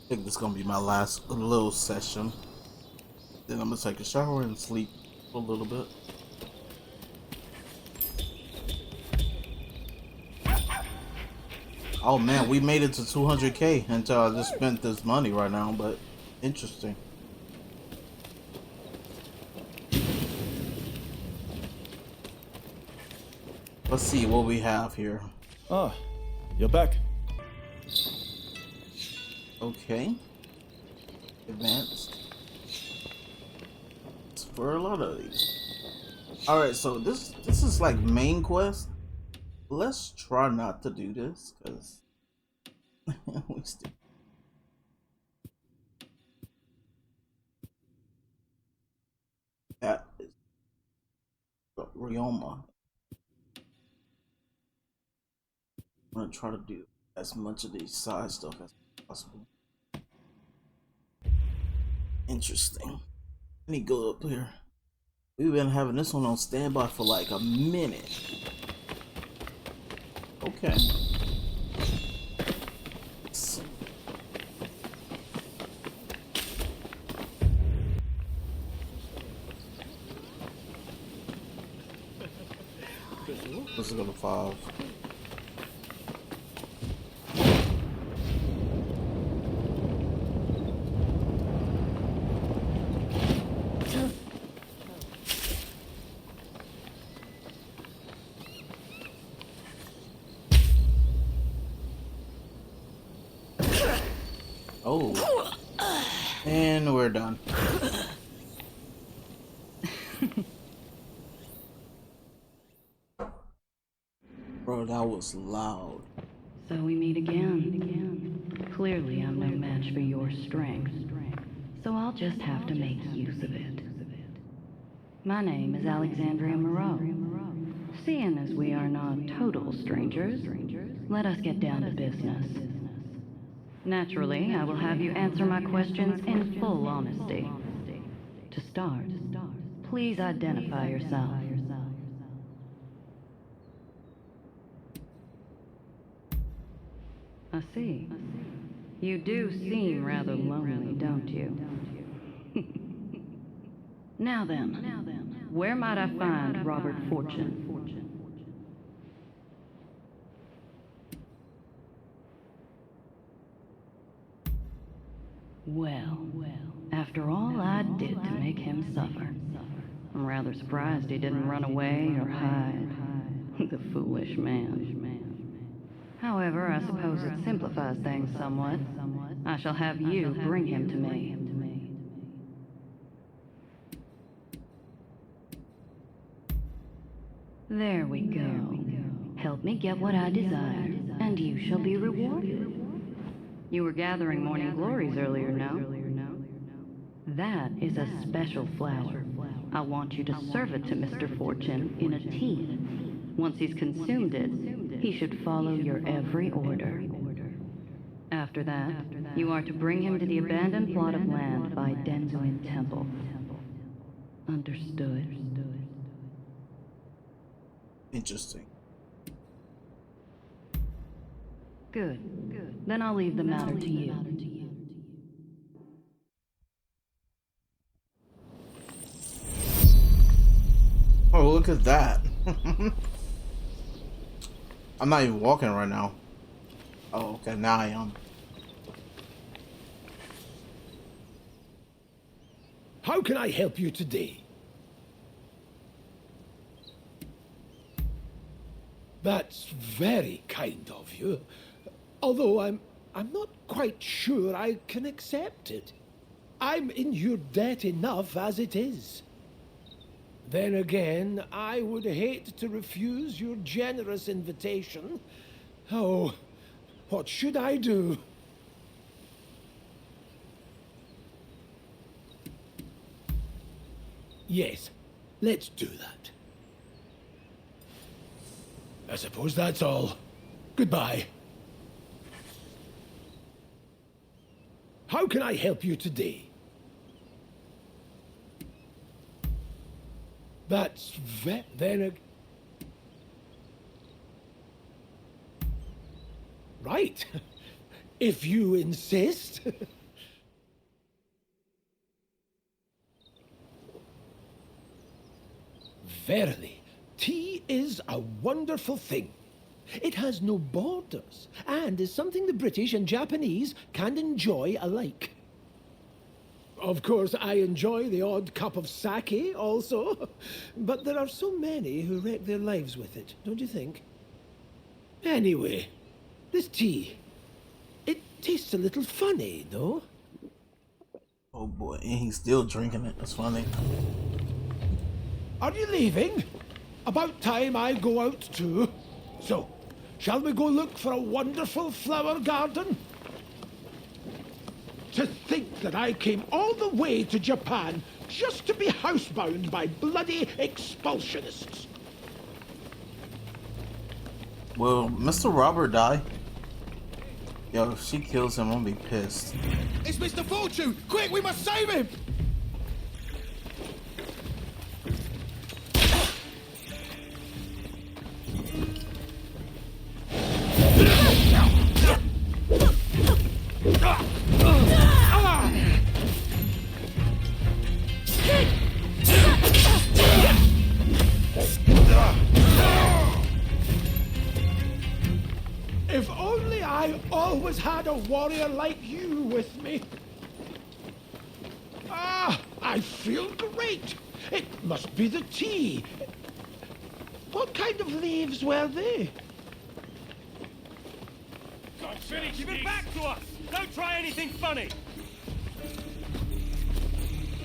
I think this is gonna be my last little session. Then I'm gonna take a shower and sleep for a little bit. Oh man, we made it to 200K until I just spent this money right now, but interesting. Let's see what we have here. Ah, you're back. Okay. Advanced. It's for a lot of these. Alright, so this is like main quest. Let's try not to do this, because we still that is Ryoma. I'm gonna try to do as much of these side stuff as possible. Interesting. Let me go up here. We've been having this one on standby for like a minute. Okay. Let's go to 5. Oh, and we're done. Bro, that was loud. So we meet again. Clearly, I'm no match for your strength. So I'll just have to make use of it. My name is Alexandria Moreau. Seeing as we are not total strangers, let us get down to business. Naturally, I will have you answer my questions in full honesty. To start, please identify yourself. I see. You do seem rather lonely, don't you? Now then, where might I find Robert Fortune? Well, after all I did to make him suffer, I'm rather surprised he didn't run away or hide. The foolish man. However, I suppose it simplifies things somewhat. I shall have you bring him to me. There we go. Help me get what I desire, and you shall be rewarded. You were gathering morning glories earlier, no? That is a special flower. I want you to serve it to Mr. Fortune in a tea. Once he's consumed it, he should follow your every order. After that, you are to bring him to the abandoned plot of land by Denzuin Temple. Understood? Interesting. Good. Then I'll leave the matter to you. Oh, look at that. I'm not even walking right now. Oh, okay, now I am. How can I help you today? That's very kind of you. Although I'm not quite sure I can accept it. I'm in your debt enough as it is. Then again, I would hate to refuse your generous invitation. Oh, what should I do? Yes, let's do that. I suppose that's all. Goodbye. How can I help you today? That's right. if you insist. Verily, tea is a wonderful thing. It has no borders, and is something the British and Japanese can enjoy alike. Of course, I enjoy the odd cup of sake also, but there are so many who wreck their lives with it, don't you think? Anyway, this tea, it tastes a little funny, no? Oh boy, and he's still drinking it. That's funny. Are you leaving? About time I go out too. So, shall we go look for a wonderful flower garden? To think that I came all the way to Japan just to be housebound by bloody expulsionists. Will Mr. Robert die? Yo, if she kills him, I'm gonna be pissed. It's Mr. Fortune! Quick, we must save him! If only I always had a warrior like you with me. Ah, I feel great. It must be the tea. What kind of leaves were they? Give it back to us! Don't try anything funny!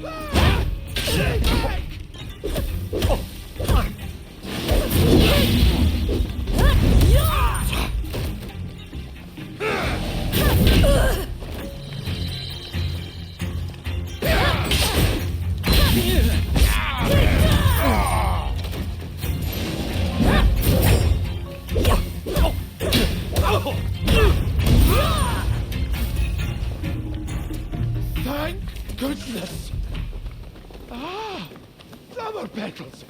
Ah! Stay back! Thank goodness! Ah! Flower petals!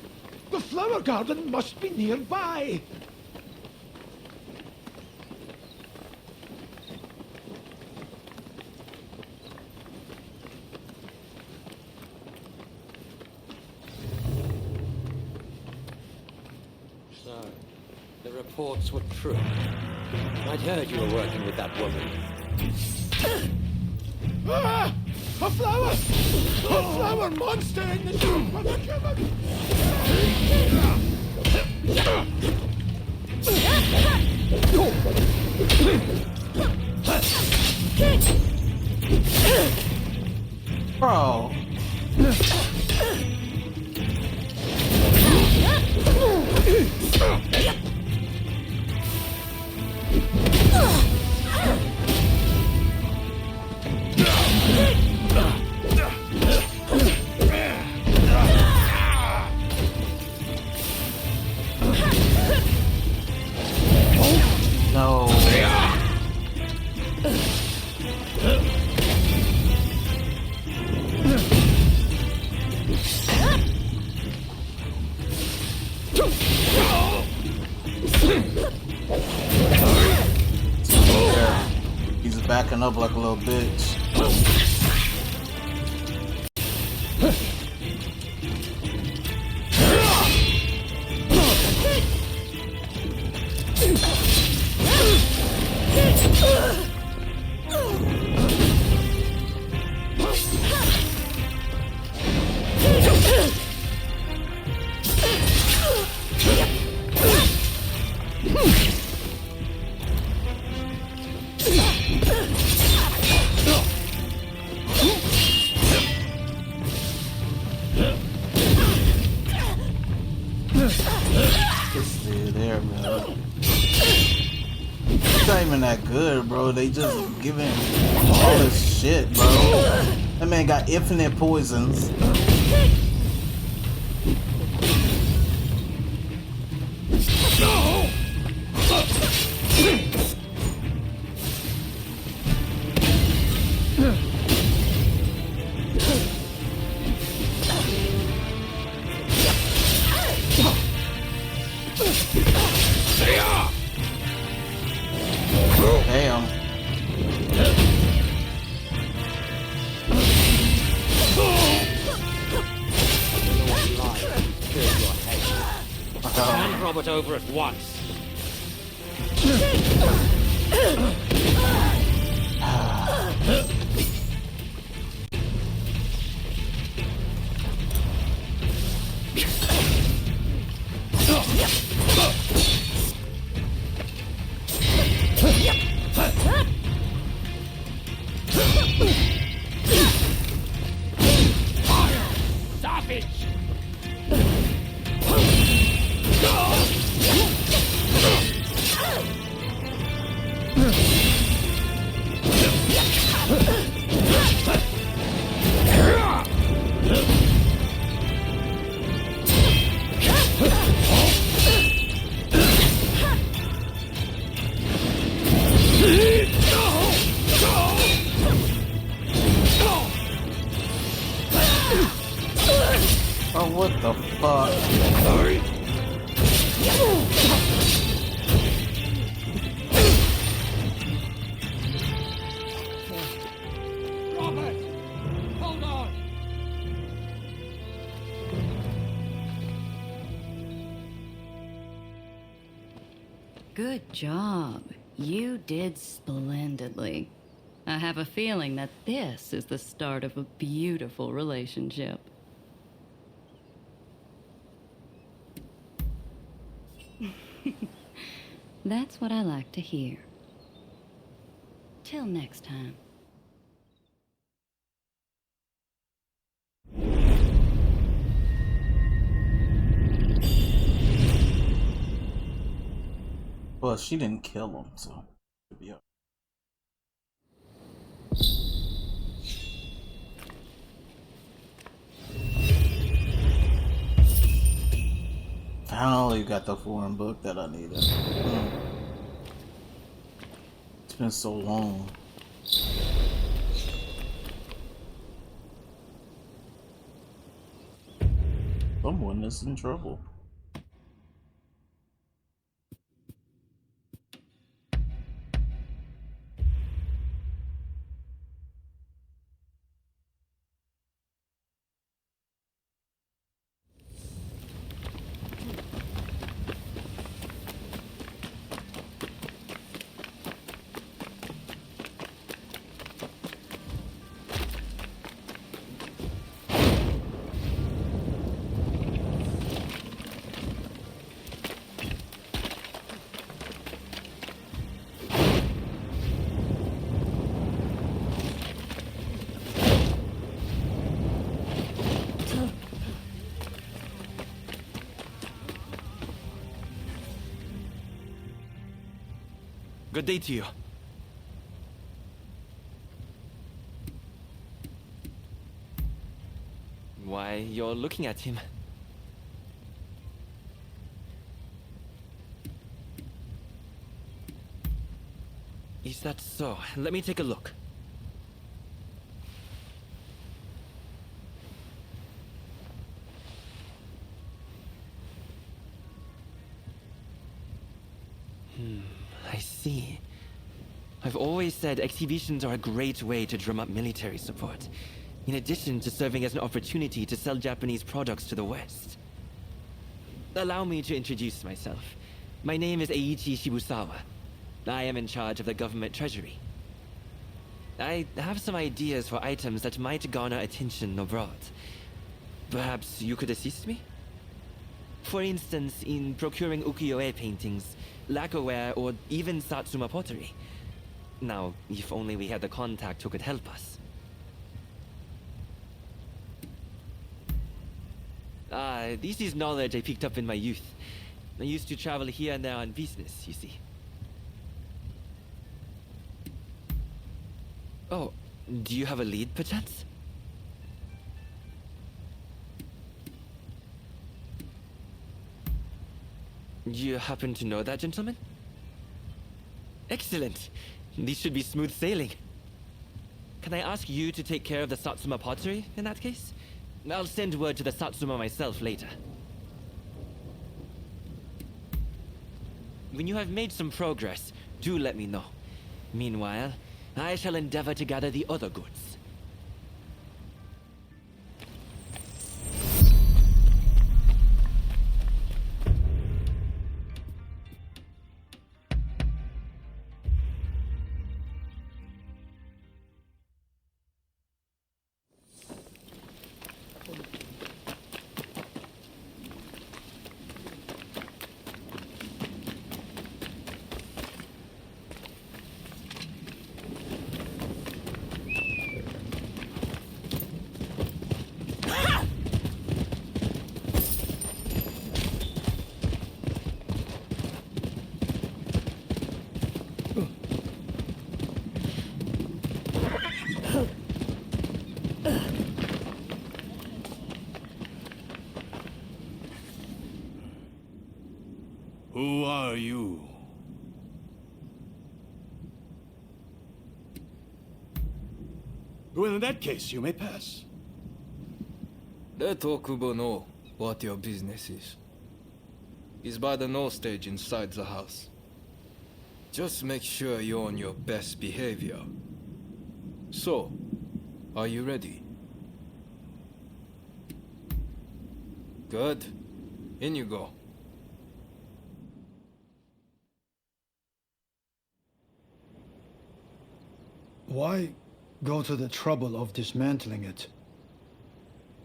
The flower garden must be nearby! So, the reports were true. I'd heard you were working with that woman. Ah! A flower! A flower monster in the soup of a human! Bro. No. He's backing up like a little bitch. This dude there, man. It's not even that good, bro. They just giving all this shit, bro. That man got infinite poisons. Damn. put over at once. Savage! Oh, what the fuck? Robert! Hold on! Good job. You did splendidly. I have a feeling that this is the start of a beautiful relationship. That's what I like to hear. Till next time. Well, she didn't kill him, so should be up. Finally got the foreign book that I needed. It's been so long. Someone is in trouble. Good day to you. Why, you're looking at him. Is that so? Let me take a look. I see. I've always said exhibitions are a great way to drum up military support, in addition to serving as an opportunity to sell Japanese products to the West. Allow me to introduce myself. My name is Eiichi Shibusawa. I am in charge of the government treasury. I have some ideas for items that might garner attention abroad. Perhaps you could assist me? For instance, in procuring ukiyo-e paintings, lacquerware, or even Satsuma pottery. Now, if only we had the contact who could help us. This is knowledge I picked up in my youth. I used to travel here and there on business, you see. Oh, do you have a lead, perchance? You happen to know that gentleman? Excellent. This should be smooth sailing. Can I ask you to take care of the Satsuma pottery, in that case? I'll send word to the Satsuma myself later. When you have made some progress, do let me know. Meanwhile, I shall endeavor to gather the other goods. Well, in that case, you may pass. Let Okubo know what your business is. He's by the no stage inside the house. Just make sure you're on your best behavior. So, are you ready? Good. In you go. Why go to the trouble of dismantling it?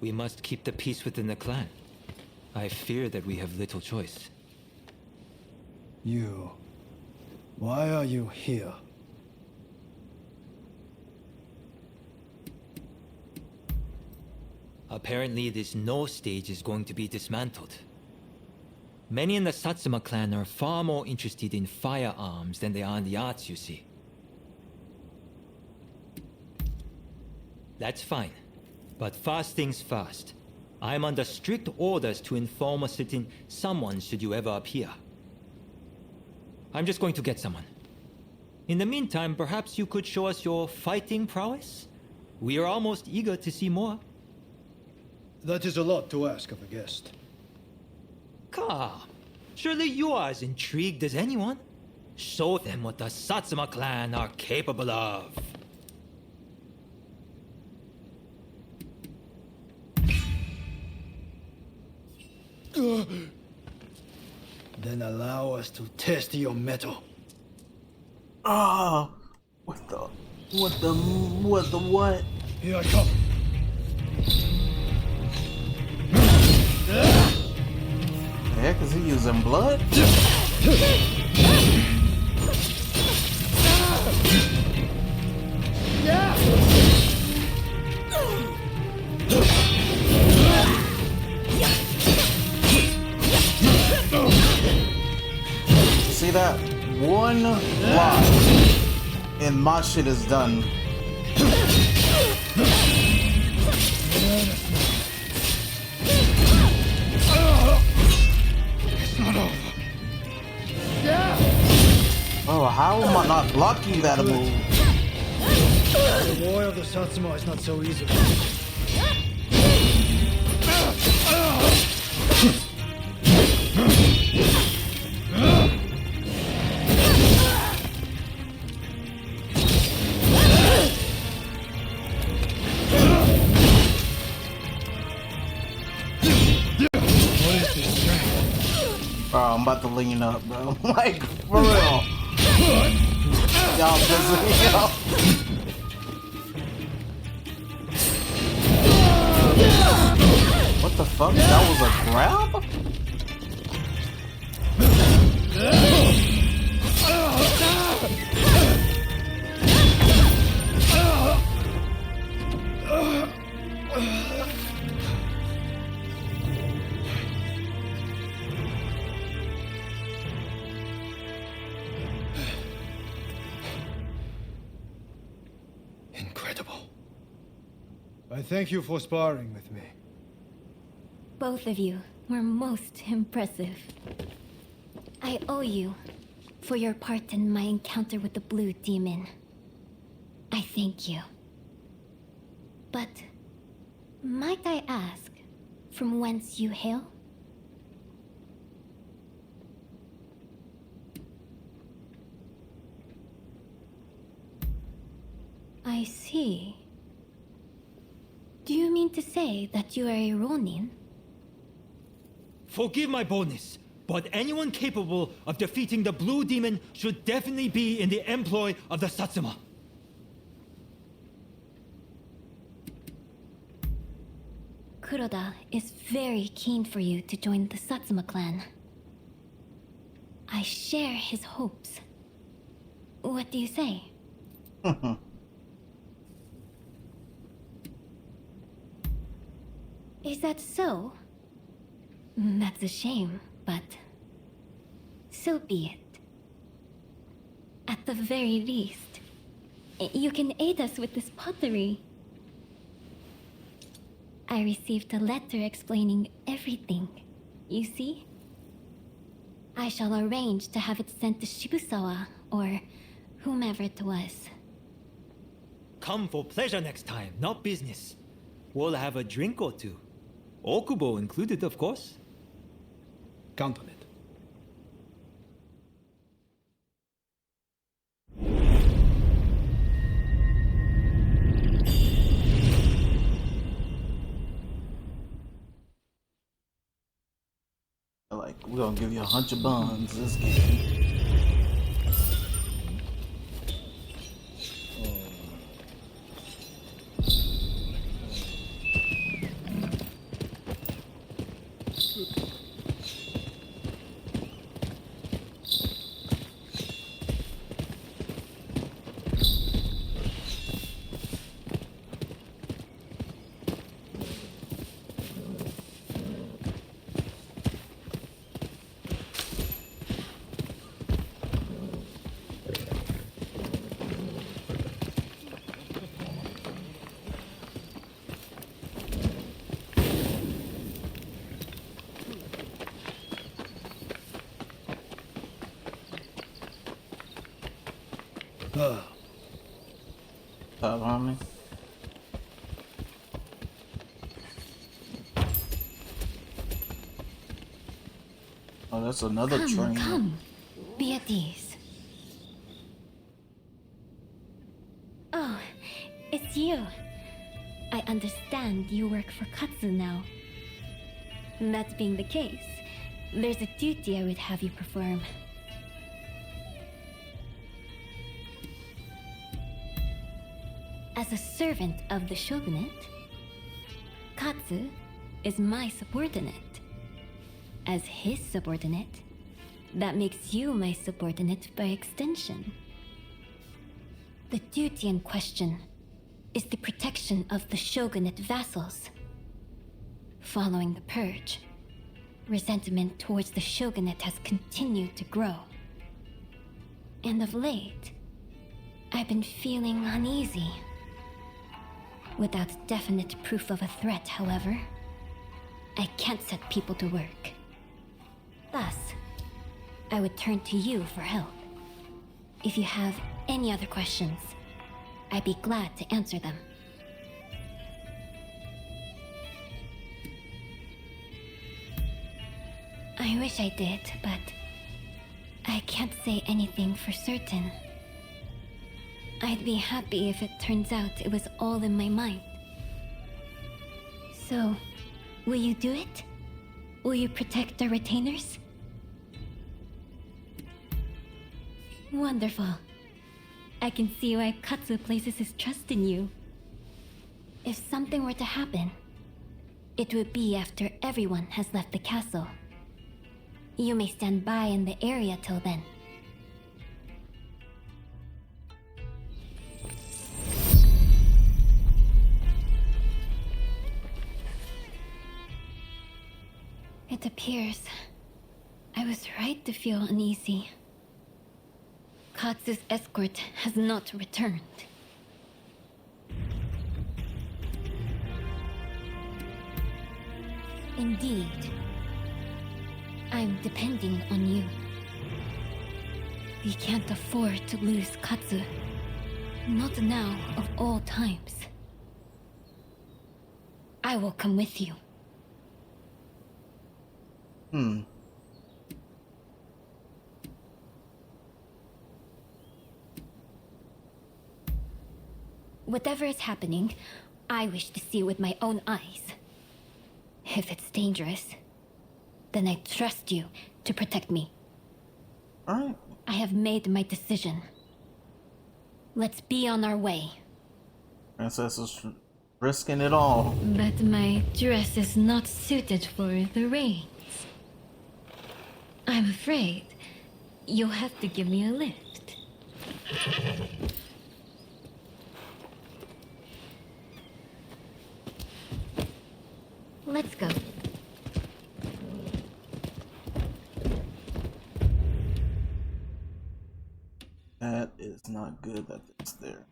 We must keep the peace within the clan. I fear that we have little choice. You... Why are you here? Apparently this no stage is going to be dismantled. Many in the Satsuma clan are far more interested in firearms than they are in the arts, you see. That's fine. But first things first. I'm under strict orders to inform a certain someone should you ever appear. I'm just going to get someone. In the meantime, perhaps you could show us your fighting prowess? We are almost eager to see more. That is a lot to ask of a guest. Come. Surely you are as intrigued as anyone. Show them what the Satsuma clan are capable of. Then allow us to test your mettle. Ah, what the what? Here I come. Heck, is he using blood? See that? One block and my shit is done. It's not over. Oh, how am I not blocking that move? The war of the Satsuma is not so easy. Bro, I'm about to lean up, bro. Like, for real. Y'all busy, yo. What the fuck? That was a grab? Incredible. I thank you for sparring with me. Both of you were most impressive. I owe you for your part in my encounter with the Blue Demon. I thank you. But might I ask from whence you hail? I see. Do you mean to say that you are a Ronin? Forgive my boldness, but anyone capable of defeating the Blue Demon should definitely be in the employ of the Satsuma. Kuroda is very keen for you to join the Satsuma clan. I share his hopes. What do you say? Is that so? That's a shame, but so be it. At the very least, you can aid us with this pottery. I received a letter explaining everything, you see? I shall arrange to have it sent to Shibusawa, or whomever it was. come for pleasure next time, not business. We'll have a drink or two. Okubo included, of course. Count on it. Like, we're gonna give you 100 buns this game. Stop on me. Oh, that's another train. Come. Be at ease. Oh, it's you. I understand you work for Katsu now. That being the case, there's a duty I would have you perform. As a servant of the shogunate, Katsu is my subordinate. As his subordinate, that makes you my subordinate by extension. The duty in question is the protection of the shogunate vassals. Following the purge, resentment towards the shogunate has continued to grow. And of late, I've been feeling uneasy. Without definite proof of a threat, however, I can't set people to work. Thus, I would turn to you for help. If you have any other questions, I'd be glad to answer them. I wish I did, but I can't say anything for certain. I'd be happy if it turns out it was all in my mind. So, will you do it? Will you protect our retainers? Wonderful. I can see why Katsu places his trust in you. If something were to happen, it would be after everyone has left the castle. You may stand by in the area till then. It appears I was right to feel uneasy. Katsu's escort has not returned. Indeed. I'm depending on you. We can't afford to lose Katsu. Not now, of all times. I will come with you. Whatever is happening, I wish to see with my own eyes. If it's dangerous, then I trust you to protect me. Alright. I have made my decision. Let's be on our way. Princess is risking it all. But my dress is not suited for the rains. I'm afraid you'll have to give me a lift. Let's go. That is not good that it's there.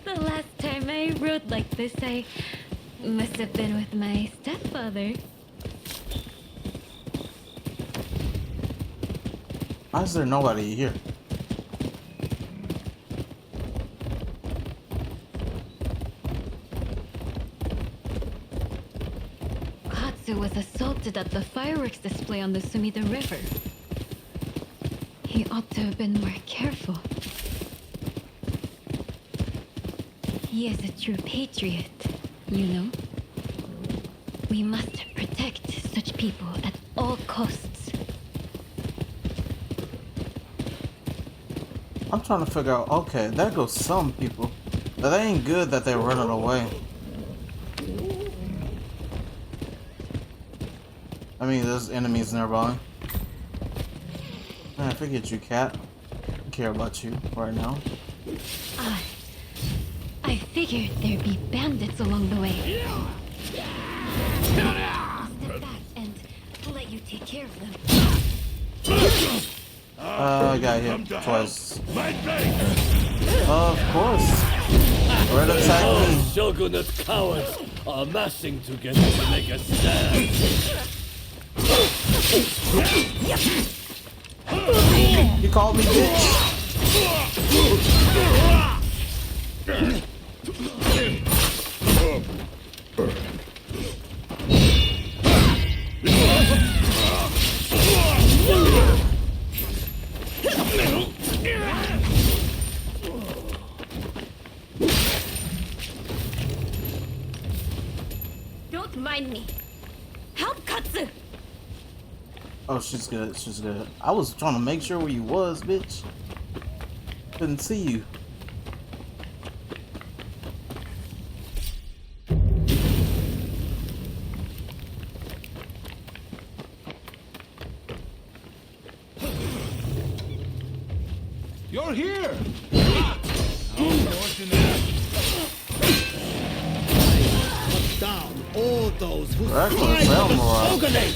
The wrote like this, I must have been with my stepfather. Why is there nobody here? Katsu was assaulted at the fireworks display on the Sumida River. He ought to have been more careful. He is a true patriot, you know? We must protect such people at all costs. I'm trying to figure out, okay, there goes some people. But that ain't good that they're running away. I mean, there's enemies nearby. Man, forget you, cat. I care about you right now. I figured there'd be bandits along the way. I'll step back and let you take care of them. I got hit twice. Of course. Red attack me. Shogunate cowards are amassing together to make a stand. You called me bitch. Don't mind me. Help Katsu! Oh, she's good. She's good. I was trying to make sure where you was, bitch. Couldn't see you. You're here! Cut down all those who Reckless strive for the Samurai. shogunate!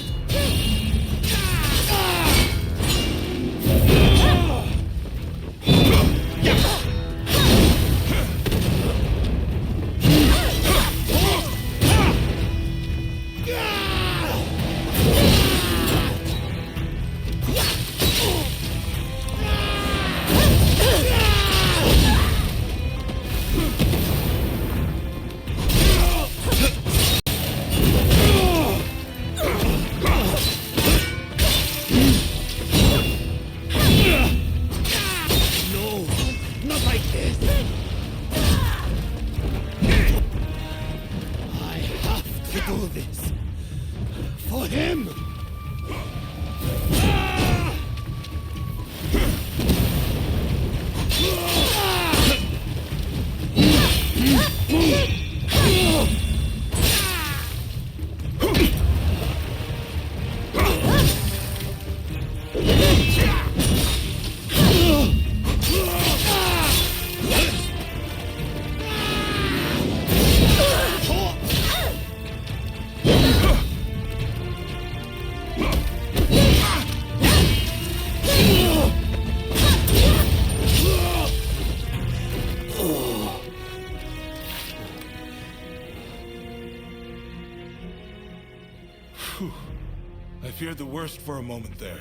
I feared the worst for a moment there.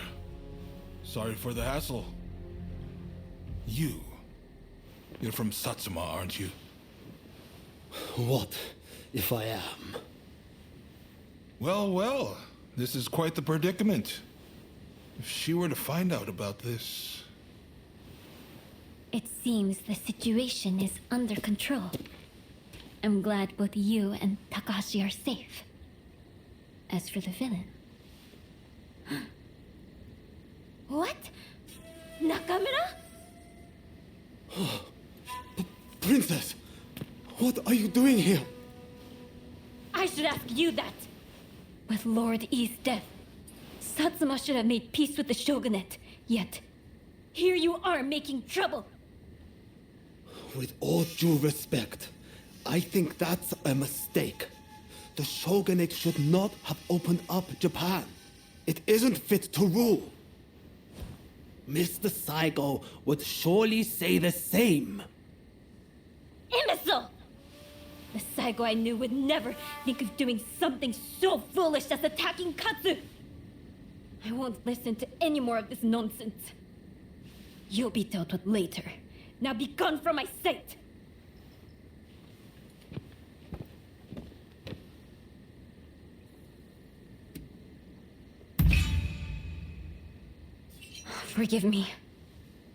Sorry for the hassle. You're from Satsuma, aren't you? What if I am? Well, well, this is quite the predicament. If she were to find out about this... It seems the situation is under control. I'm glad both you and Takahashi are safe. As for the villain... What? Nakamura? Princess, what are you doing here? I should ask you that. With Lord E's death, Satsuma should have made peace with the shogunate. Yet, here you are making trouble. With all due respect, I think that's a mistake. The shogunate should not have opened up Japan. It isn't fit to rule. Mr. Saigo would surely say the same. Imbecile! Daigo I knew would never think of doing something so foolish as attacking Katsu. I won't listen to any more of this nonsense. You'll be dealt with later. Now be gone from my sight! Forgive me.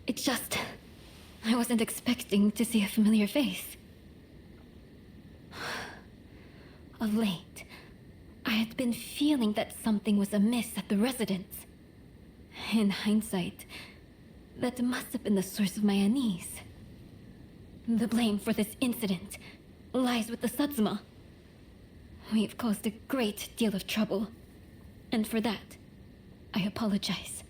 It's just... I wasn't expecting to see a familiar face. Of late, I had been feeling that something was amiss at the residence. In hindsight, that must have been the source of my unease. The blame for this incident lies with the Satsuma. We've caused a great deal of trouble, and for that, I apologize.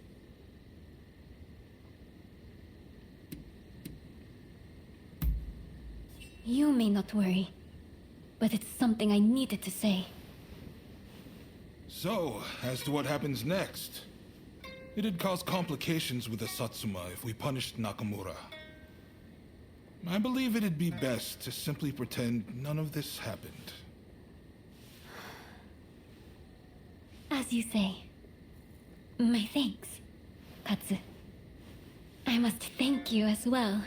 You may not worry, but it's something I needed to say. So, as to what happens next, it'd cause complications with the Satsuma if we punished Nakamura. I believe it'd be best to simply pretend none of this happened. As you say. My thanks, Katsu. I must thank you as well.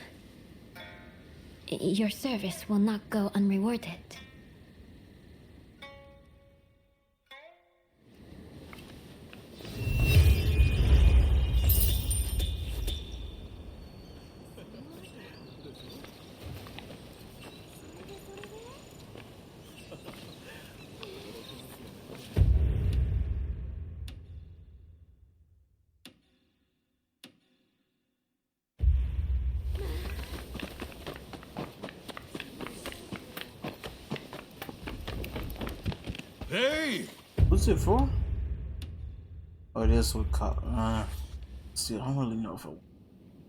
Your service will not go unrewarded. Hey! What's it for? Oh, it is with see, I don't really know if I...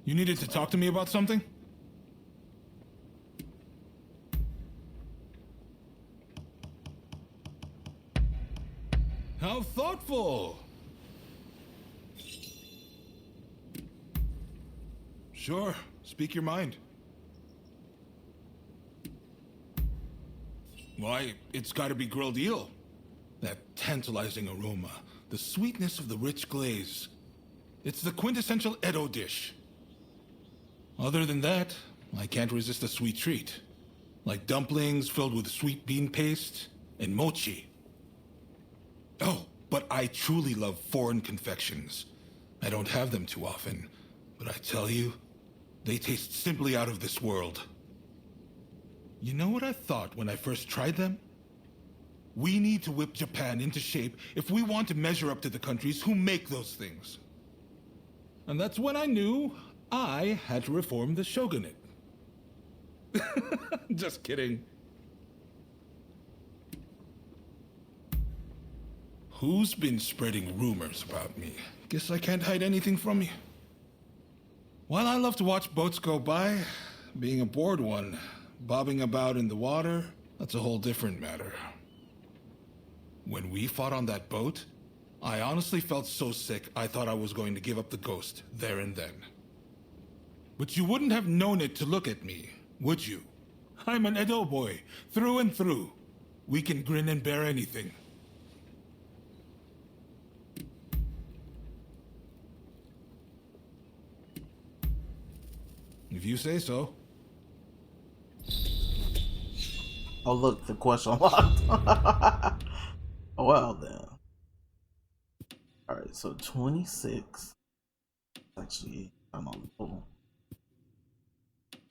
You needed to talk to me about something? How thoughtful! Sure, speak your mind. Why, it's gotta be grilled eel. That tantalizing aroma, the sweetness of the rich glaze. It's the quintessential Edo dish. Other than that, I can't resist a sweet treat. Like dumplings filled with sweet bean paste and mochi. Oh, but I truly love foreign confections. I don't have them too often, but I tell you, they taste simply out of this world. You know what I thought when I first tried them? We need to whip Japan into shape if we want to measure up to the countries who make those things. And that's when I knew I had to reform the shogunate. Just kidding. Who's been spreading rumors about me? Guess I can't hide anything from you. While I love to watch boats go by, being aboard one, bobbing about in the water, that's a whole different matter. When we fought on that boat, I honestly felt so sick I thought I was going to give up the ghost there and then. But you wouldn't have known it to look at me, would you? I'm an Edo boy, through and through. We can grin and bear anything. If you say so. Oh look, the question locked. Well then. Alright, so 26. Actually, I'm on low.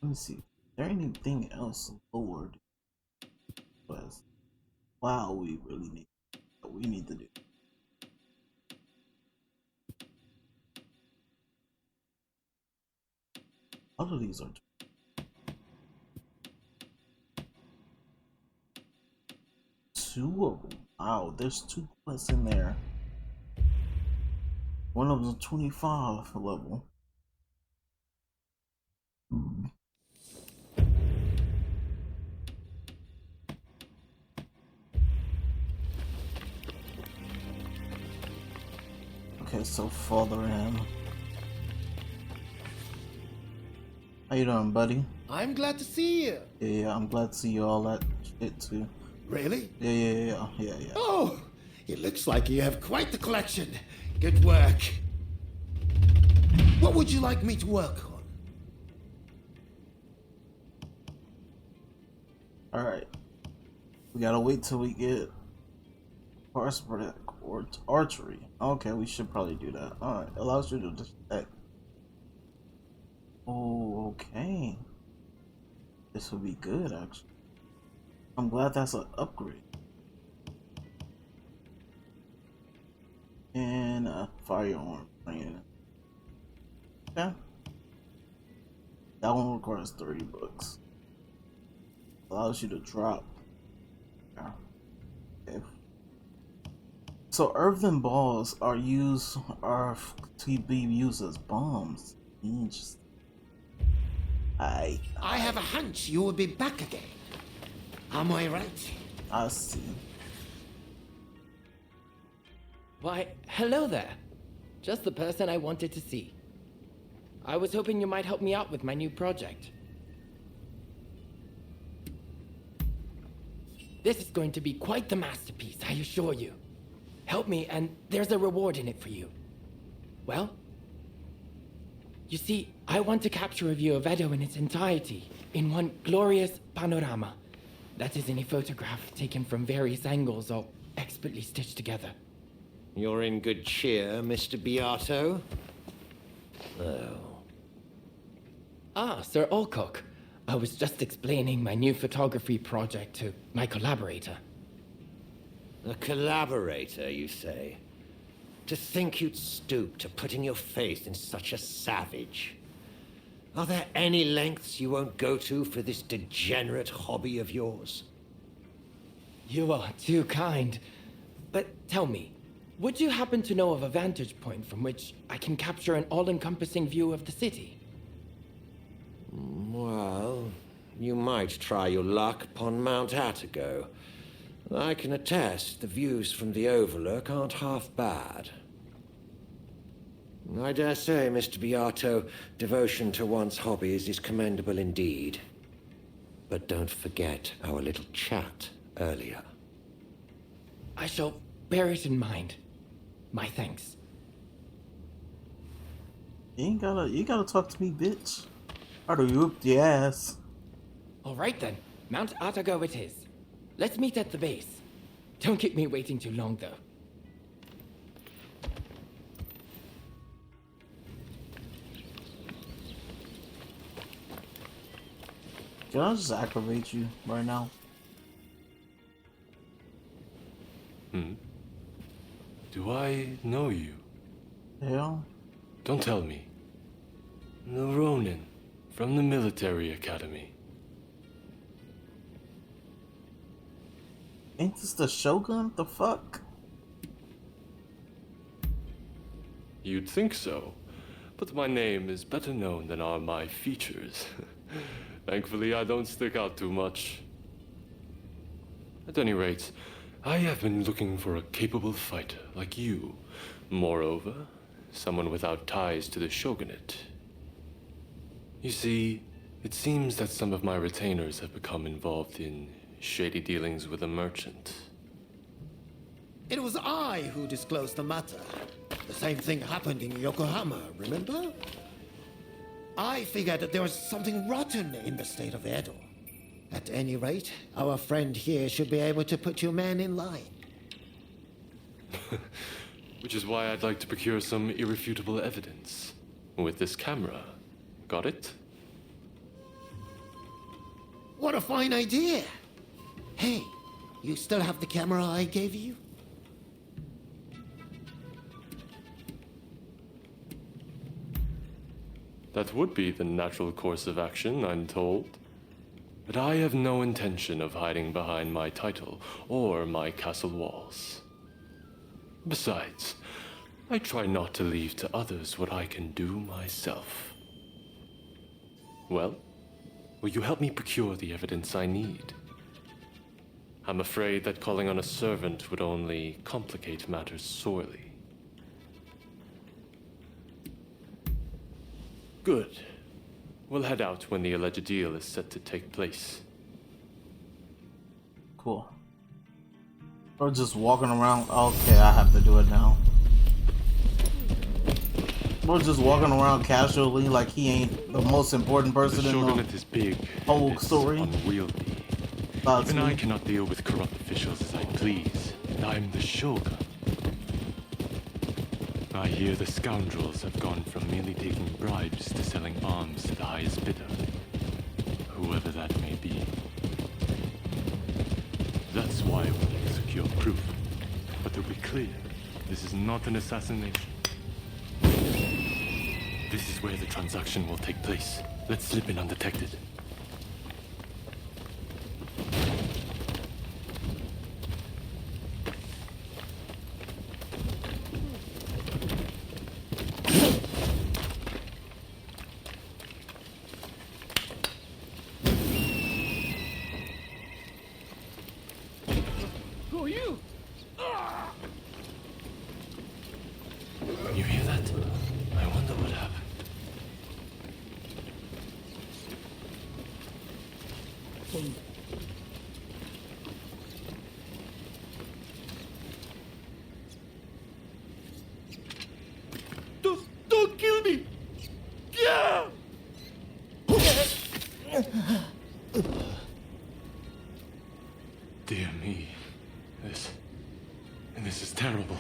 Let me see. Is there anything else lowered? Because wow, we really need what we need to do. All of these are two of them. Wow, there's 2 quests in there. One of them 25 level. Okay, so farther in. How you doing, buddy? I'm glad to see you. Yeah, I'm glad to see you all that. shit too. Really? Yeah. Oh, it looks like you have quite the collection. Good work. What would you like me to work on? Alright. We gotta wait till we get parts for that archery. Okay, we should probably do that. Alright, allows you to detect. Oh, okay. This would be good, actually. I'm glad that's an upgrade. And a firearm training. Okay. That one requires $30. Allows you to drop. Yeah. Okay. So earthen balls are to be used as bombs. Interesting. I have a hunch you will be back again. Am I right? I see. Why, hello there. Just the person I wanted to see. I was hoping you might help me out with my new project. This is going to be quite the masterpiece, I assure you. Help me, and there's a reward in it for you. Well, you see, I want to capture a view of Edo in its entirety, in one glorious panorama. That is in a photograph taken from various angles, all expertly stitched together. You're in good cheer, Mr. Beato. Oh. Ah, Sir Alcock. I was just explaining my new photography project to my collaborator. A collaborator, you say? To think you'd stoop to putting your faith in such a savage. Are there any lengths you won't go to for this degenerate hobby of yours? You are too kind. But tell me, would you happen to know of a vantage point from which I can capture an all-encompassing view of the city? Well, you might try your luck upon Mount Attigo. I can attest the views from the Overlook aren't half bad. I dare say, Mr. Beato, devotion to one's hobbies is commendable indeed. But don't forget our little chat earlier. I shall bear it in mind. My thanks. You gotta talk to me, bitch. I'd have whooped your ass. All right then, Mount Attigo it is. Let's meet at the base. Don't keep me waiting too long, though. Can I just aggravate you right now? Do I know you? Yeah. Don't tell me. The Ronin from the military academy. Ain't this the Shogun? The fuck? You'd think so, but my name is better known than are my features. Thankfully, I don't stick out too much. At any rate, I have been looking for a capable fighter like you. Moreover, someone without ties to the shogunate. You see, it seems that some of my retainers have become involved in shady dealings with a merchant. It was I who disclosed the matter. The same thing happened in Yokohama, remember? I figured that there was something rotten in the state of Edo. At any rate, our friend here should be able to put your man in line. Which is why I'd like to procure some irrefutable evidence. With this camera. Got it? What a fine idea! Hey, you still have the camera I gave you? That would be the natural course of action, I'm told. But I have no intention of hiding behind my title or my castle walls. Besides, I try not to leave to others what I can do myself. Well, will you help me procure the evidence I need? I'm afraid that calling on a servant would only complicate matters sorely. Good. We'll head out when the alleged deal is set to take place. cool. Or just walking around. Okay, I have to do it now. Or just walking around casually like he ain't the most important person The in shogunate the is big. whole It's story. unwieldy. That's Even I me. cannot deal with corrupt officials as I please. And I'm the shogun. I hear the scoundrels have gone from merely taking bribes to selling arms to the highest bidder. Whoever that may be. That's why we need to secure proof. But to be clear, this is not an assassination. This is where the transaction will take place. Let's slip in undetected. You hear that? I wonder what happened. Don't kill me! Yeah! Dear me. This is terrible.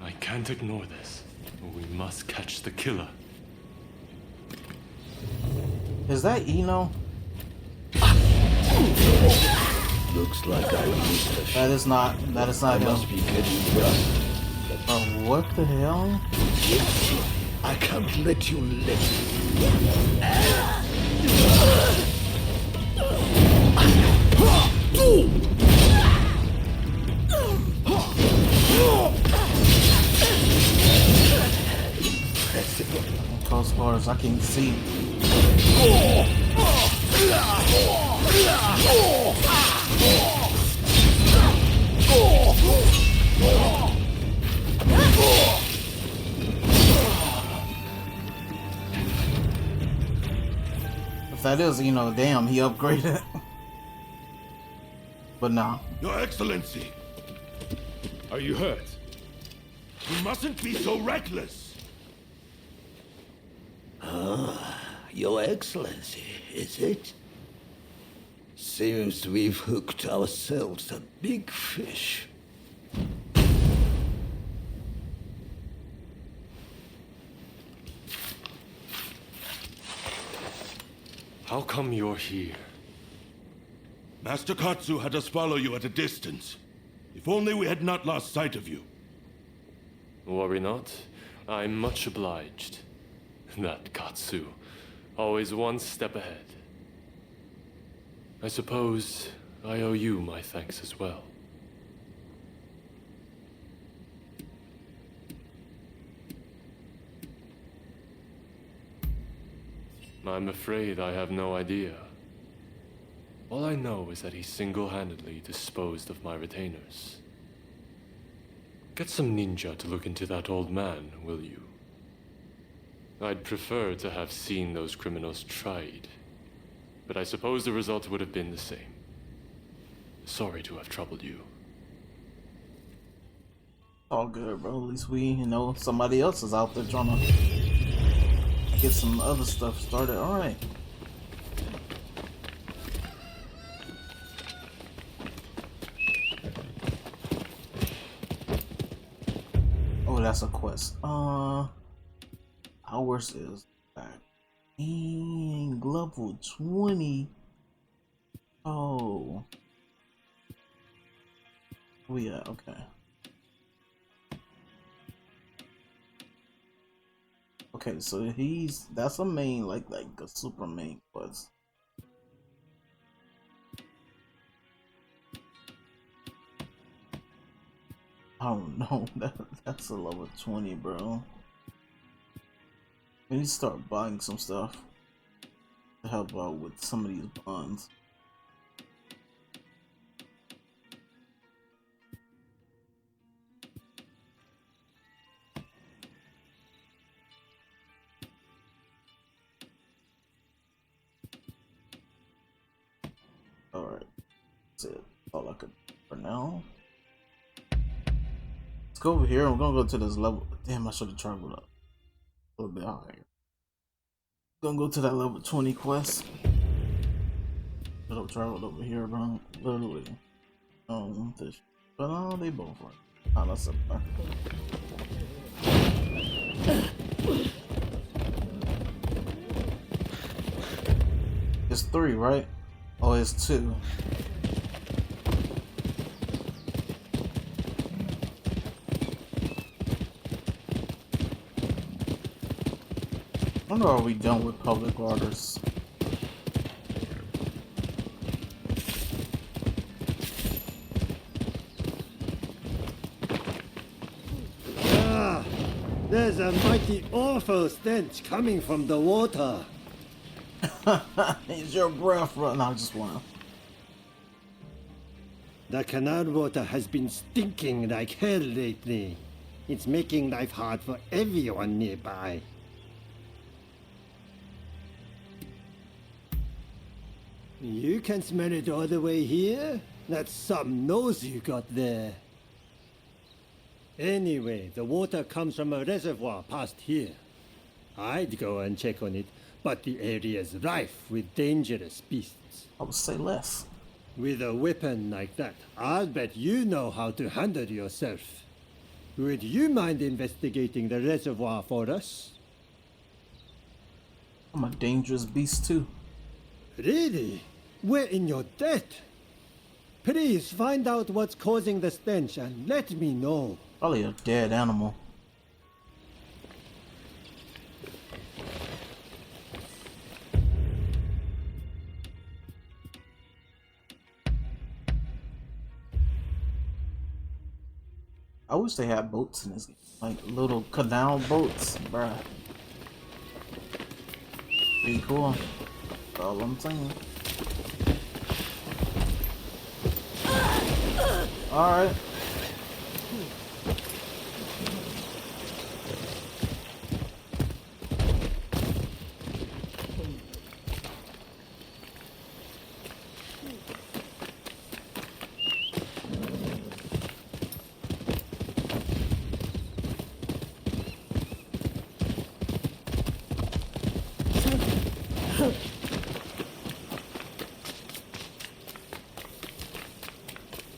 I can't ignore this. We must catch the killer. Is that Eno? Looks like I missed a That is not him. must be getting rust. What the hell? I can't let you live. Close quarters, I can see. If that is, damn, he upgraded. But nah. Your Excellency! Are you hurt? You mustn't be so reckless! Your Excellency, is it? Seems we've hooked ourselves a big fish. How come you're here? Master Katsu had us follow you at a distance. If only we had not lost sight of you. Worry not. I'm much obliged. That Katsu. Always one step ahead. I suppose I owe you my thanks as well. I'm afraid I have no idea. All I know is that he single-handedly disposed of my retainers. Get some ninja to look into that old man, will you? I'd prefer to have seen those criminals tried, but I suppose the result would have been the same. Sorry to have troubled you. All good, bro. At least we, somebody else is out there trying to get some other stuff started. All right. Oh, that's a quest. Ours is back. Dang, level 20. Oh. Oh yeah, okay. Okay, so that's a main, like a super main quest. Oh no, that's a level 20, bro. We need to start buying some stuff to help out with some of these bonds. Alright. That's it. All I could do for now. Let's go over here. I'm gonna go to this level. Damn, I should have traveled up a little bit higher. Gonna go to that level 20 quest. Should have traveled over here, bro. Literally. This. But they both work. That's similar. It's 3, right? Oh, it's 2. I wonder, are we done with public orders? There's a mighty awful stench coming from the water. Is your breath running? I just wanna. The canal water has been stinking like hell lately. It's making life hard for everyone nearby. You can smell it all the way here? That's some nose you got there. Anyway, the water comes from a reservoir past here. I'd go and check on it, but the area's rife with dangerous beasts. I would say less. With a weapon like that, I'll bet you know how to handle yourself. Would you mind investigating the reservoir for us? I'm a dangerous beast too. Really? We're in your debt. Please find out what's causing the stench and let me know. Probably a dead animal. I wish they had boats in this game. Like little canal boats, bruh. Pretty cool. That's all I'm saying. Alright.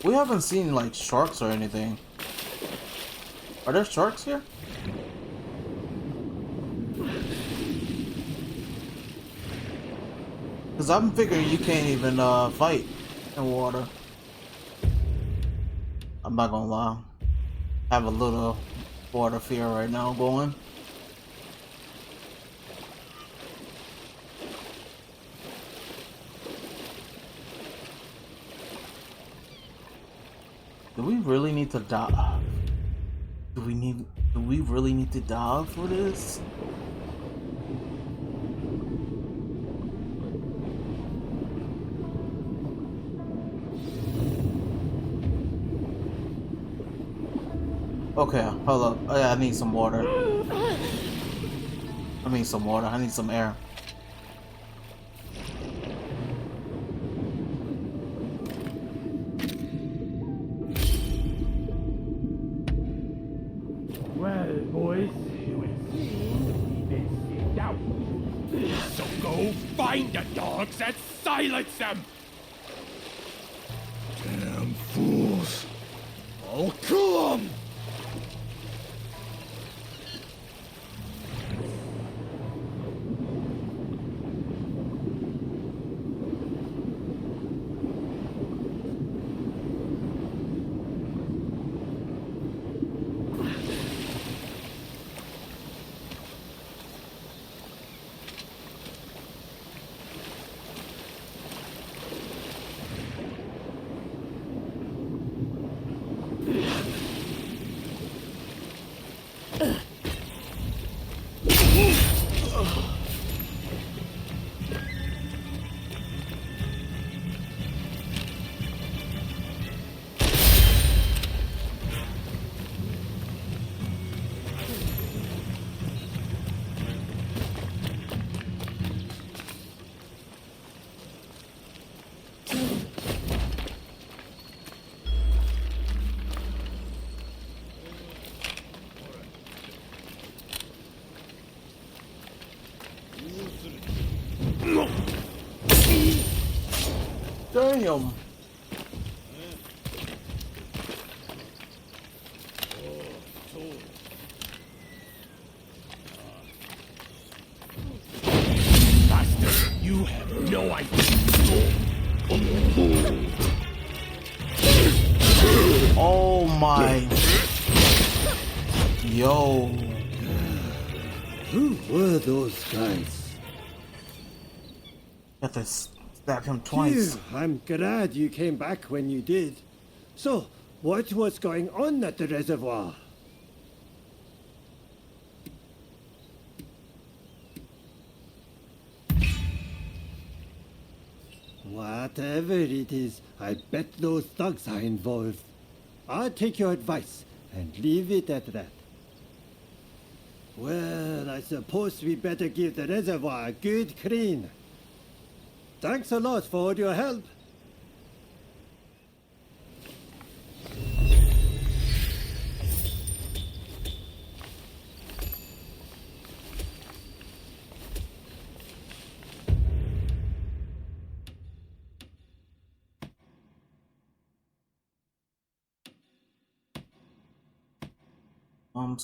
We haven't seen like sharks or anything. Are there sharks here? Cause I'm figuring you can't even fight in water. I'm not gonna lie. I have a little water fear right now going. Do we really need to dive? Do we really need to dive for this? Okay, hold up. I need some water. I need some water. I need some air. Well, boys, you would seem we've been out. So go find the dogs and silence them! Damn fools. I'll kill them! Damn. Bastard, you have no idea. Oh my. Yo. Who were those guys? Got to stab him twice. Phew, I'm glad you came back when you did. So, what was going on at the reservoir? Whatever it is, I bet those thugs are involved. I'll take your advice and leave it at that. Well, I suppose we better give the reservoir a good clean. Thanks a lot for all your help.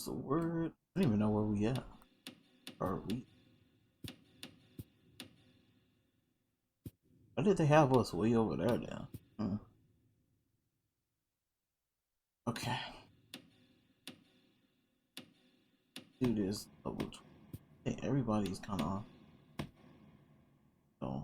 The word. I don't even know where we at. Are we? Why did they have us way over there then? Okay. Do this double. Hey, everybody's kind of. So.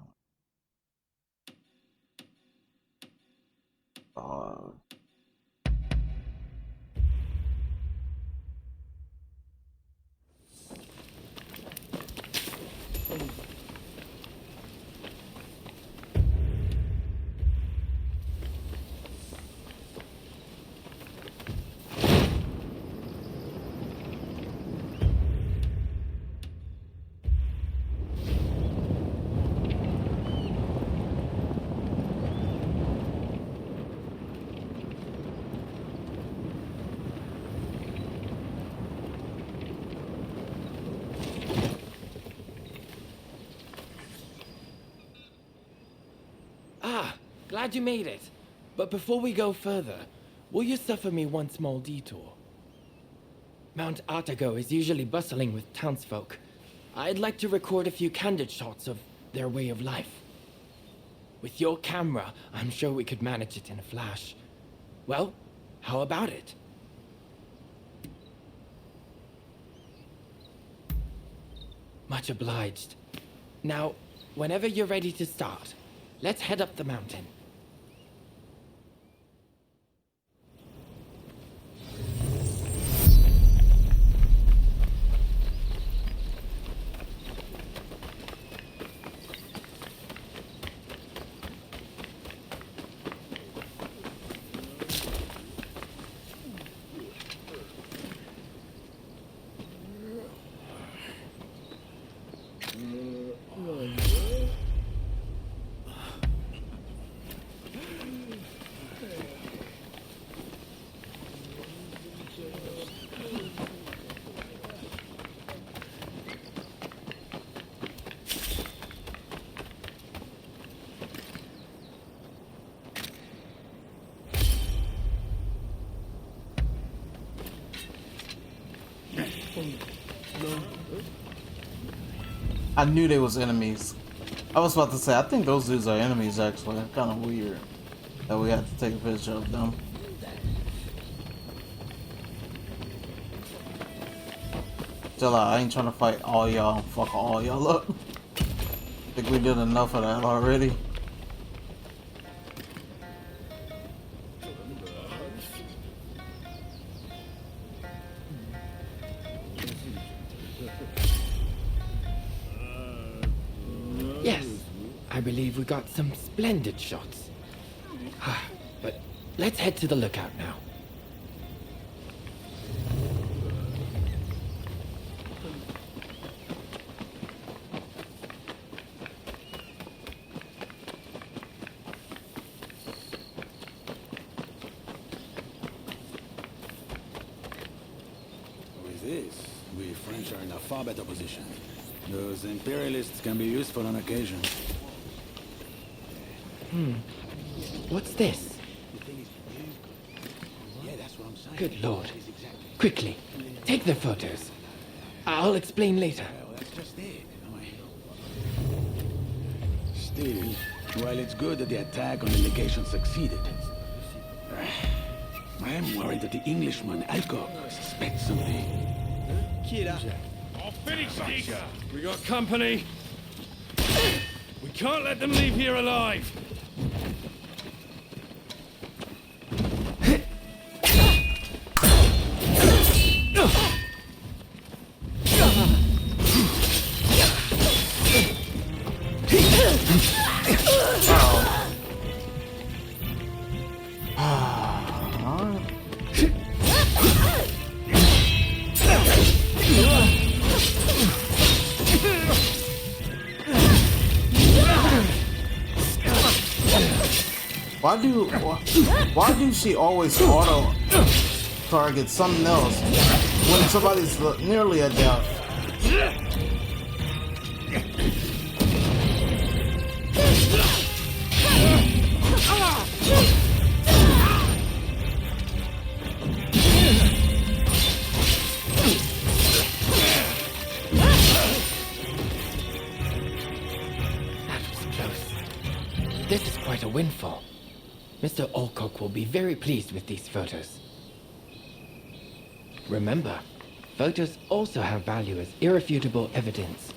Glad you made it. But before we go further, will you suffer me one small detour? Mount Atago is usually bustling with townsfolk. I'd like to record a few candid shots of their way of life. With your camera, I'm sure we could manage it in a flash. Well, how about it? Much obliged. Now, whenever you're ready to start, let's head up the mountain. I knew they was enemies. I was about to say, I think those dudes are enemies actually. Kind of weird that we had to take a picture of them. Still, I ain't trying to fight all y'all. Fuck all y'all up. I think we did enough of that already. Yes, I believe we got some splendid shots. But let's head to the lookout now. With this, we French are in a far better position. Those imperialists can be useful on occasion. What's this? Good lord. Quickly, take the photos. I'll explain later. Still, while it's good that the attack on the legation succeeded, I am worried that the Englishman, Alcock, suspects something. I'll finish this! We got company. We can't let them leave here alive. Why do she always auto target something else when somebody's nearly a death? That was close. This is quite a windfall. Mr. Alcock will be very pleased with these photos. Remember, photos also have value as irrefutable evidence.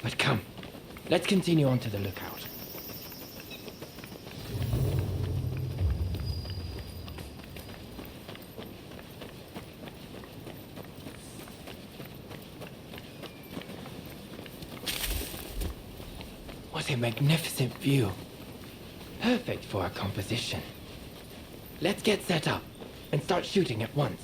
But come, let's continue on to the lookout. What a magnificent view. Perfect for our composition. Let's get set up and start shooting at once.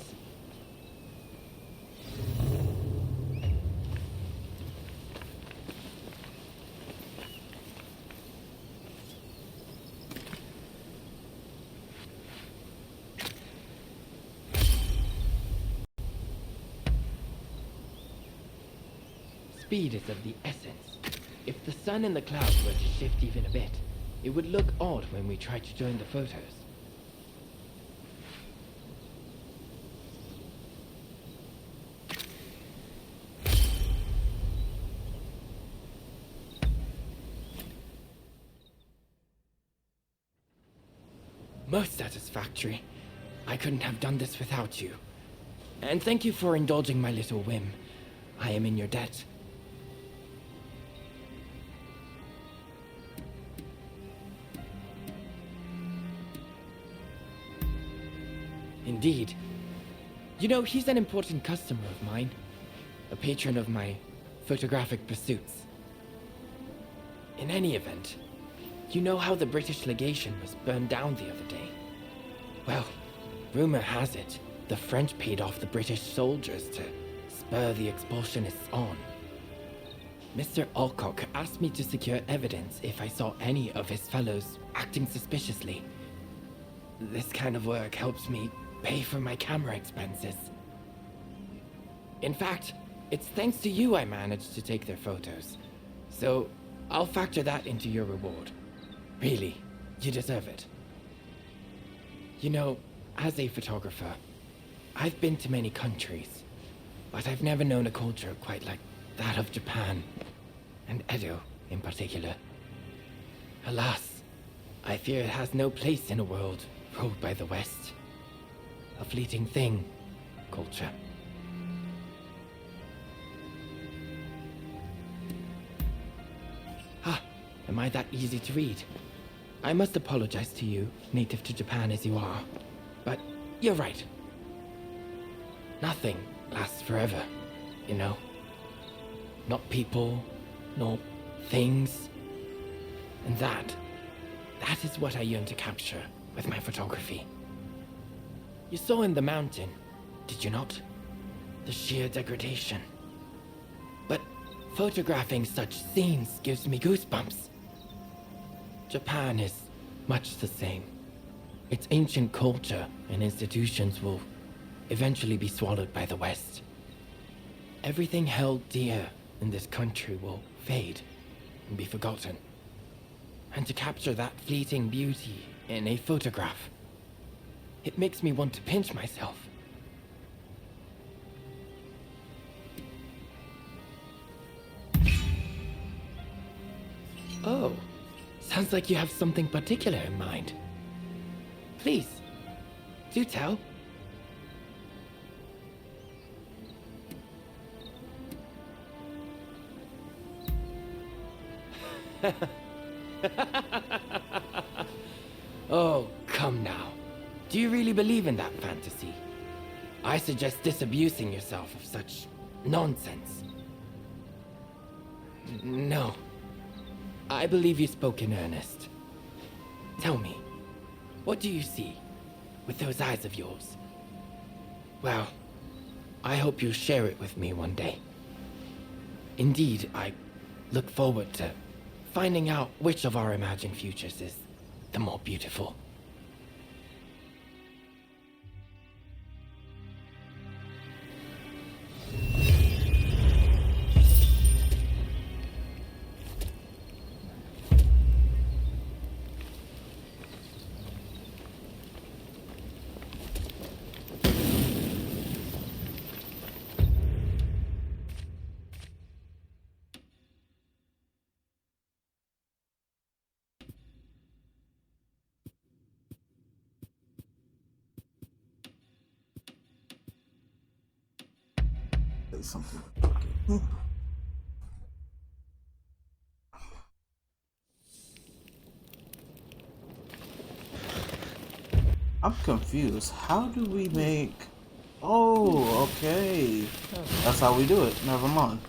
Speed is of the essence. If the sun and the clouds were to shift even a bit, it would look odd when we try to join the photos. Most satisfactory. I couldn't have done this without you. And thank you for indulging my little whim. I am in your debt. Indeed. You know, he's an important customer of mine. A patron of my photographic pursuits. In any event, you know how the British legation was burned down the other day? Well, rumor has it, the French paid off the British soldiers to spur the expulsionists on. Mr. Alcock asked me to secure evidence if I saw any of his fellows acting suspiciously. This kind of work helps me pay for my camera expenses. In fact, it's thanks to you I managed to take their photos. So, I'll factor that into your reward. Really, you deserve it. You know, as a photographer, I've been to many countries, but I've never known a culture quite like that of Japan, and Edo in particular. Alas, I fear it has no place in a world ruled by the West. A fleeting thing, culture. Ah, am I that easy to read? I must apologize to you, native to Japan as you are, but you're right. Nothing lasts forever, you know. Not people, nor things. And that is what I yearn to capture with my photography. You saw in the mountain, did you not? The sheer degradation. But photographing such scenes gives me goosebumps. Japan is much the same. Its ancient culture and institutions will eventually be swallowed by the West. Everything held dear in this country will fade and be forgotten. and to capture that fleeting beauty in a photograph. It makes me want to pinch myself. Oh, sounds like you have something particular in mind. Please, do tell. Oh, come now. Do you really believe in that fantasy? I suggest disabusing yourself of such nonsense. No. I believe you spoke in earnest. Tell me, what do you see with those eyes of yours? Well, I hope you'll share it with me one day. Indeed, I look forward to finding out which of our imagined futures is the more beautiful. Say something. I'm confused. How do we make... Oh, okay. That's how we do it. Never mind.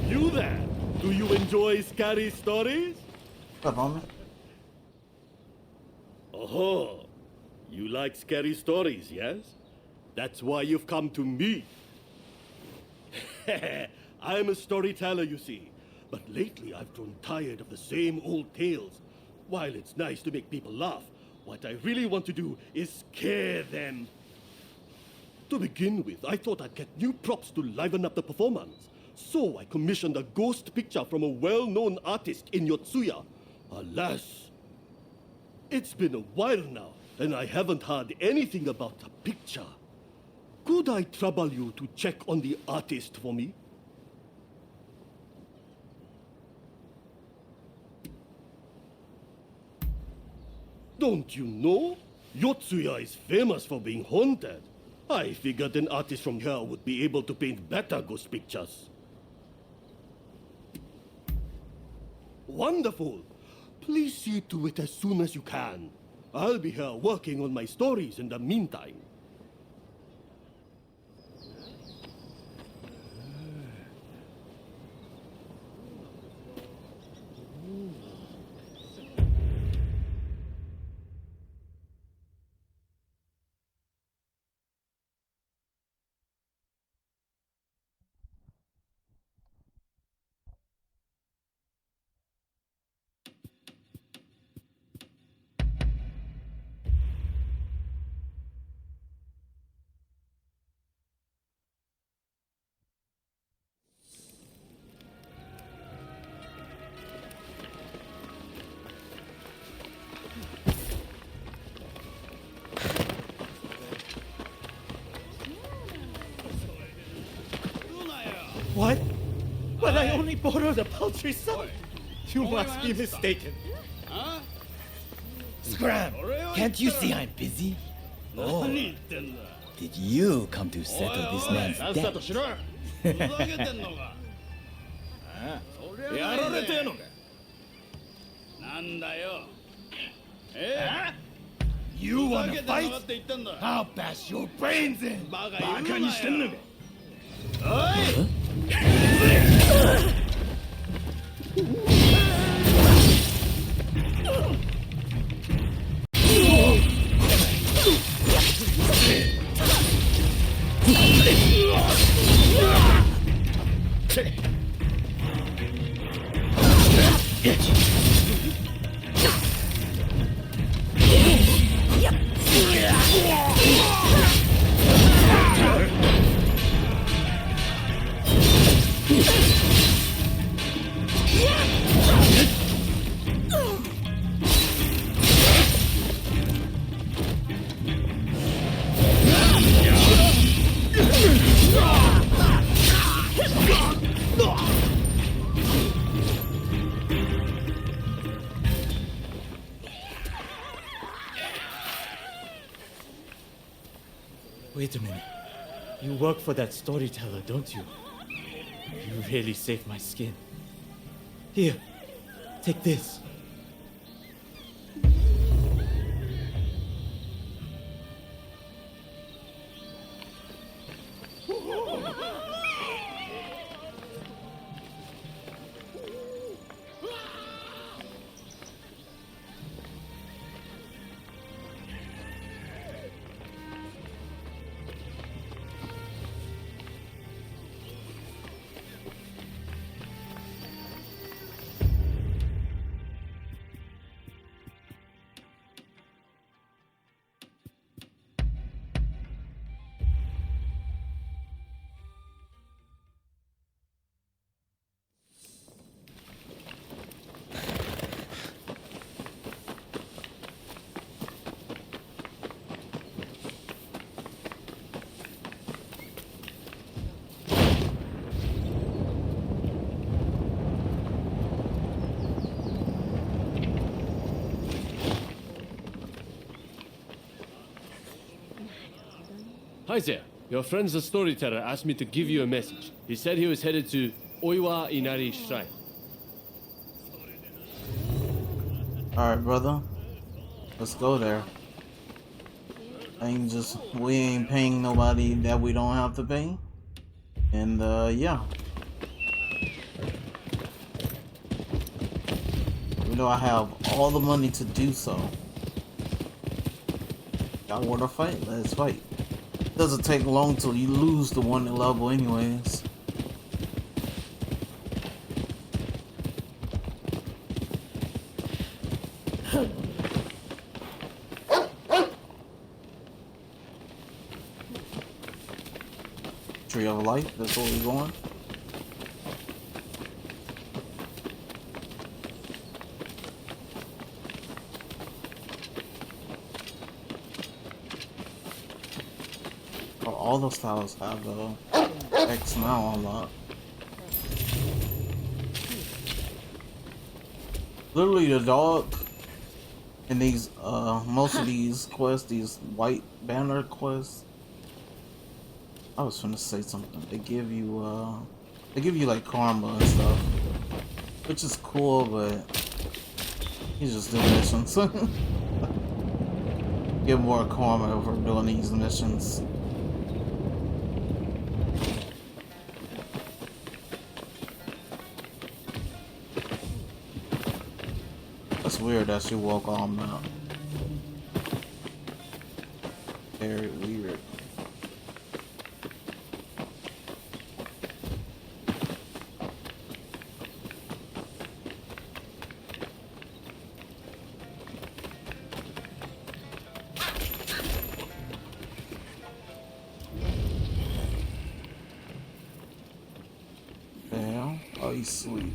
You there? Do you enjoy scary stories? What's up, homie? Oh, you like scary stories, yes? That's why you've come to me. I'm a storyteller, you see. But lately I've grown tired of the same old tales. While it's nice to make people laugh, what I really want to do is scare them. To begin with, I thought I'd get new props to liven up the performance. So I commissioned a ghost picture from a well-known artist in Yotsuya. Alas, it's been a while now, and I haven't heard anything about the picture. Could I trouble you to check on the artist for me? Don't you know? Yotsuya is famous for being haunted. I figured an artist from here would be able to paint better ghost pictures. Wonderful! Please see to it as soon as you can. I'll be here working on my stories in the meantime. What? But I only borrowed a paltry sum. You must be mistaken. Scram! Can't you see I'm busy? Oh, did you come to settle this man's debt? やられてんのかなんだよ You wanna fight? I'll bash your brains in! バカにしてんのかおい Wait a minute. You work for that storyteller, don't you? You really saved my skin. Here, take this. Hi there. Your friend the storyteller asked me to give you a message. He said he was headed to Oiwa Inari Shrine. Alright, brother. Let's go there. We ain't paying nobody that we don't have to pay. And yeah. Even though I have all the money to do so. Y'all wanna fight? Let's fight. Doesn't take long till you lose the one level anyways. Tree of life, that's where we're going. All those tiles have X now unlocked. Literally the dog in these most of these quests, these white banner quests. I was trying to say something. They give you like karma and stuff. Which is cool, but he's just doing missions. Get more karma for doing these missions. That's weird that you walk on map. Very weird. Damn, oh, he's sweet.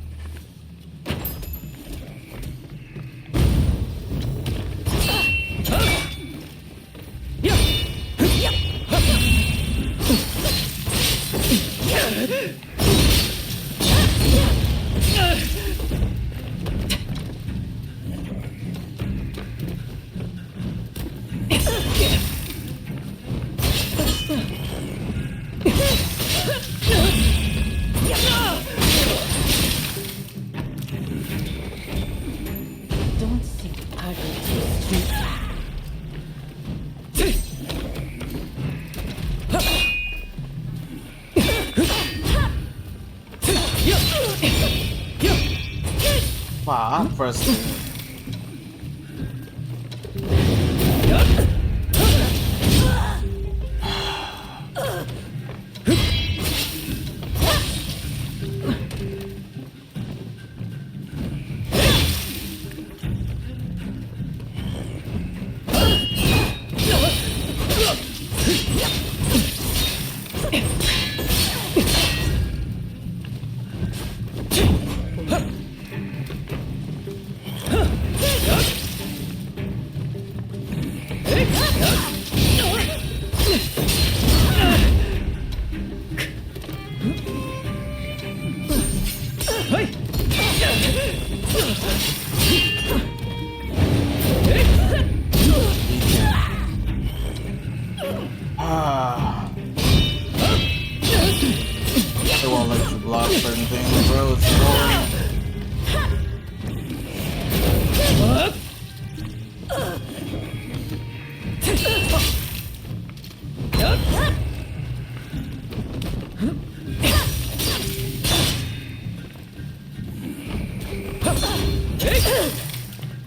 Wow, I'm frustrated.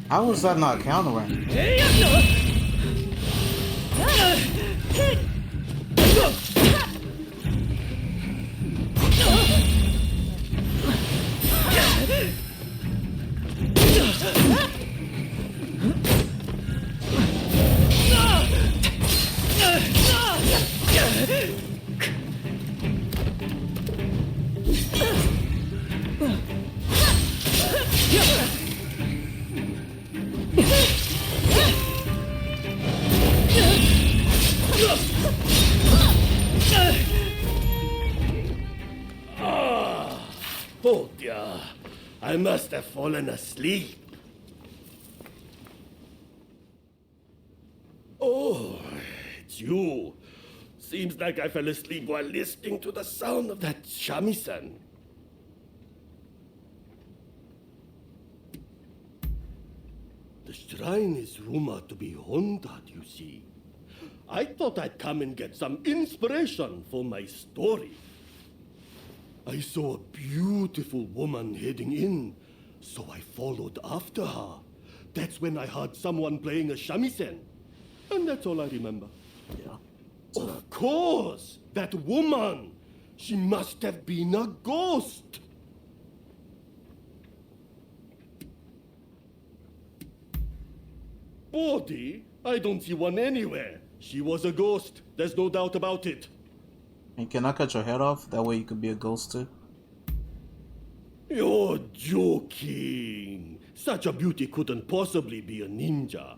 How was that not countering? Oh dear, I must have fallen asleep. Oh, it's you. Seems like I fell asleep while listening to the sound of that shamisen. The shrine is rumored to be haunted, you see. I thought I'd come and get some inspiration for my story. I saw a beautiful woman heading in, so I followed after her. That's when I heard someone playing a shamisen. And that's all I remember. Yeah. Of course! That woman! She must have been a ghost! Body? I don't see one anywhere. She was a ghost. There's no doubt about it. And can I cut your head off? That way you could be a ghost too. You're joking. Such a beauty couldn't possibly be a ninja.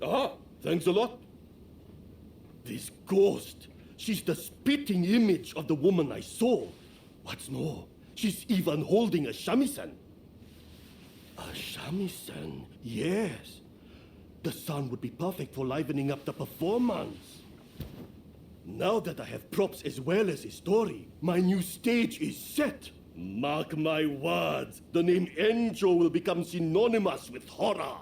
Ah, thanks a lot. This ghost, she's the spitting image of the woman I saw. What's more, she's even holding a shamisen. A shamisen, yes. The sound would be perfect for livening up the performance. Now that I have props as well as a story, my new stage is set. Mark my words, the name Enjo will become synonymous with horror.